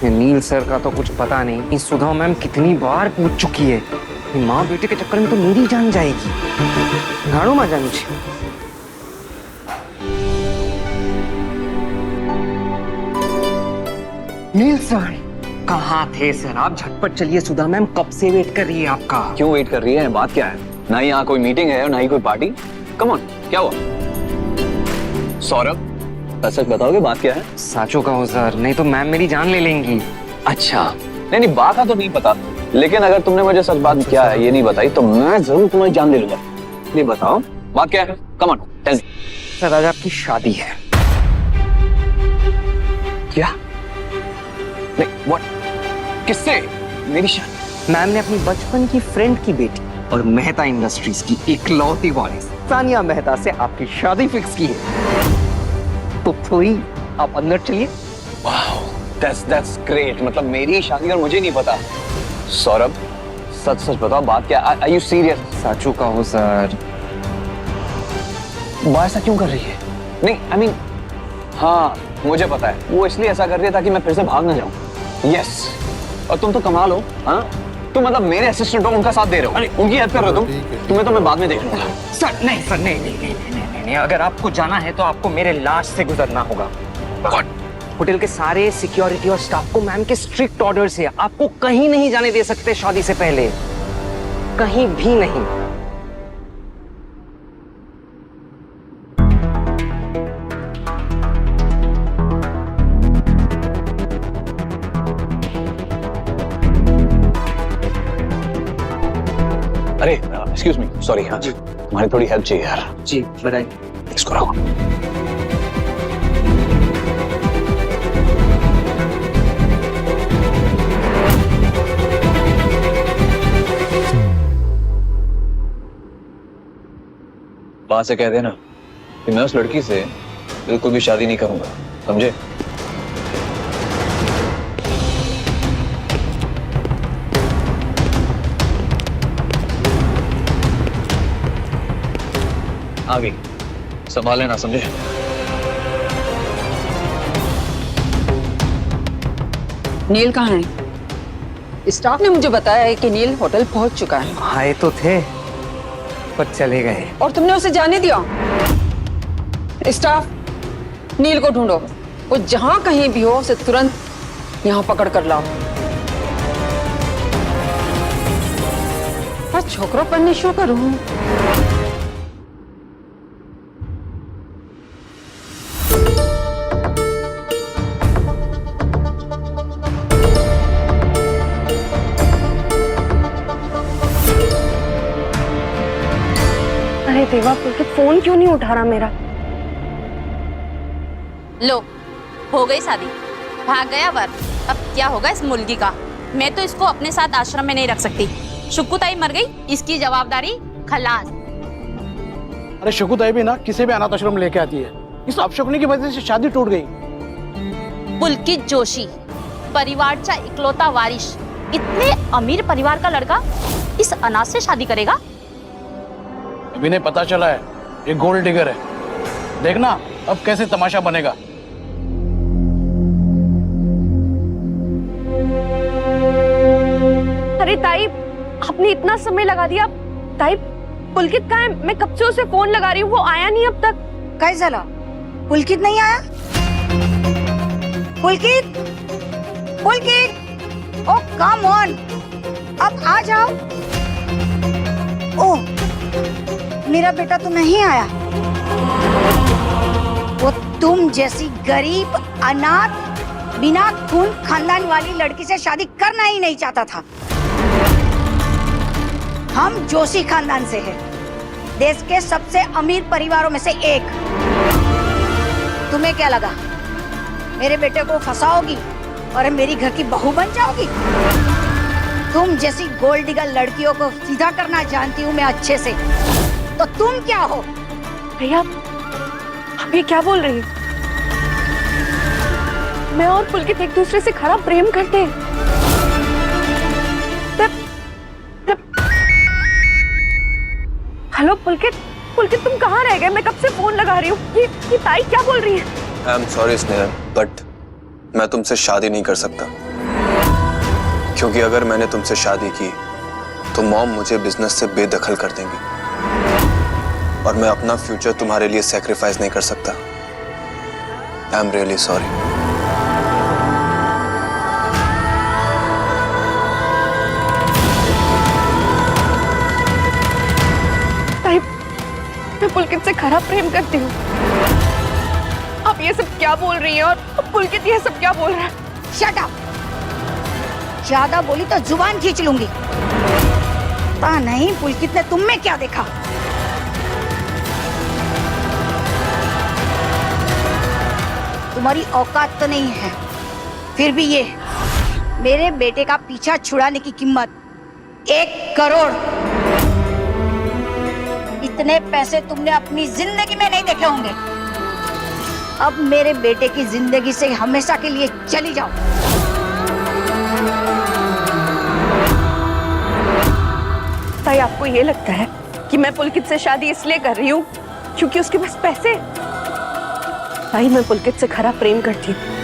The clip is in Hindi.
ये नील सर का तो कुछ पता नहीं, इस सुधा मैम कितनी बार पूछ चुकी है। ये माँ बेटे के चक्कर में तो मेरी जान जाएगी। झाड़ू माँ जान मुझे। नील सर कहाँ थे सर? आप झटपट चलिए, सुधा मैम कब से वेट कर रही है आपका। क्यों वेट कर रही है? बात क्या है? ना ही यहाँ कोई मीटिंग है और ना ही कोई पार्टी। कम ऑन, क्या हुआ? सौरभ, सच बताओगे बात क्या है? साचो कहो सर, नहीं तो मैम मेरी जान ले लेंगी। अच्छा, नहीं बात का तो नहीं पता, लेकिन अगर तुमने मुझे सच बात क्या है ये नहीं बताई तो मैं जरूर तुम्हारी जान ले लूंगा। नहीं बताओ बात क्या है? Come on tell me. Sir आज आपकी शादी है। क्या? नहीं, व्हाट? किससे? मेरी शादी? मैम ने अपनी बचपन की फ्रेंड की बेटी और मेहता इंडस्ट्रीज की इकलौती वारिस सानिया मेहता से आपकी शादी फिक्स की है। तो थोड़ी आप अंदर चलिए। Wow, that's great. मतलब मेरी शादी और मुझे नहीं पता। सौरभ, सच बताओ बात क्या? Are you serious? साचू का हो सर। वो ऐसा क्यों कर रही है? नहीं आई मीन, हाँ मुझे पता है, वो इसलिए ऐसा कर रही है ताकि मैं फिर से भाग ना जाऊं। यस, और तुम तो कमाल हो। हाँ, तुम मतलब मेरे असिस्टेंट हो, उनका साथ दे रहे हो, अरे उनकी हेल्प कर रहे हो तुम। तुम्हें तो मैं बाद में देख लूंगा। सर नहीं सर, नहीं, अगर आपको जाना है तो आपको मेरे लास्ट से गुजरना होगा। होटल के सारे सिक्योरिटी और स्टाफ को मैम के स्ट्रिक्ट ऑर्डर्स है, आपको कहीं नहीं जाने दे सकते शादी से पहले, कहीं भी नहीं। अरे एक्सक्यूज मी, सॉरी। हाँ जी, तुम्हारी थोड़ी हेल्प चाहिए यार। जी बताइए। इसको रखो। वहां से कह देना कि मैं उस लड़की से बिल्कुल भी शादी नहीं करूंगा, समझे? आ गई, संभाल लेना, समझे? नील कहाँ है? स्टाफ ने मुझे बताया है कि नील होटल पहुंच चुका है। आए तो थे पर चले गए। और तुमने उसे जाने दिया? स्टाफ, नील को ढूंढो, वो जहां कहीं भी हो उसे तुरंत यहाँ पकड़ कर लाओ। और छोकरों पर निशो करूं। अरे देवा, फोन क्यों नहीं उठा रहा मेरा? लो, हो गई शादी, भाग गया वर। अब क्या होगा इस मुर्गी का? मैं तो इसको अपने साथ आश्रम में नहीं रख सकती। शुक्कुताई मर गई, इसकी जवाबदारी खलास। अरे शुक्कुताई भी ना किसी भी अनाथ आश्रम लेके आती है। इस अपशकुनी की वजह से शादी टूट गई। पुलकित जोशी, परिवारचा इकलौता वारिस, इतने अमीर परिवार का लड़का इस अनाथ से शादी करेगा? विनय पता चला है ये गोल्ड डिगर है। देखना अब कैसे तमाशा बनेगा। अरे ताई, आपने इतना समय लगा दिया। ताई, पुलकित कहाँ है? मैं कब से उसे फोन लगा रही हूँ, वो आया नहीं अब तक। काय झाला? पुलकित नहीं आया? पुलकित, पुलकित, ओ कम ऑन, अब आ जाओ। ओह, मेरा बेटा तो नहीं आया। वो तुम जैसी गरीब, अनाथ, बिना खून खानदान वाली लड़की से शादी करना ही नहीं चाहता था। हम जोशी खानदान से हैं, देश के सबसे अमीर परिवारों में से एक। तुम्हें क्या लगा मेरे बेटे को फंसाओगी और मेरी घर की बहू बन जाओगी? तुम जैसी गोल्ड डिगर लड़कियों को सीधा करना जानती हूँ मैं अच्छे से। तो तुम क्या हो? भैया, आप ये क्या बोल रही हैं? मैं और पुलकित एक दूसरे से खराब प्रेम करते हैं। हेलो पुलकित, तुम कहाँ रह गए? मैं कब से फोन लगा रही हूँ। ये ताई क्या बोल रही है? I am sorry Sneha, but मैं तुमसे शादी नहीं कर सकता। क्योंकि अगर मैंने तुमसे शादी की तो मॉम मुझे बिजनेस से बेदखल कर देंगी और मैं अपना फ्यूचर तुम्हारे लिए सैक्रिफाइस नहीं कर सकता। I am really sorry. मैं पुलकित से खरा प्रेम करती हूँ। आप ये सब क्या बोल रही हैं और पुलकित ये सब क्या बोल रहा है? Shut up. ज्यादा बोली तो जुबान खींच लूंगी। पता नहीं पुलकित ने तुम में क्या देखा। तुम्हारी औकात तो नहीं है, फिर भी ये मेरे बेटे का पीछा छुड़ाने की कीमत 1 करोड़। इतने पैसे तुमने अपनी जिंदगी में नहीं देखे होंगे। अब मेरे बेटे की जिंदगी से हमेशा के लिए चली जाओ। ताई, आपको ये लगता है कि मैं पुलकित से शादी इसलिए कर रही हूँ क्योंकि उसके पास पैसे? ताई, मैं पुलकित से खरा प्रेम करती हूँ।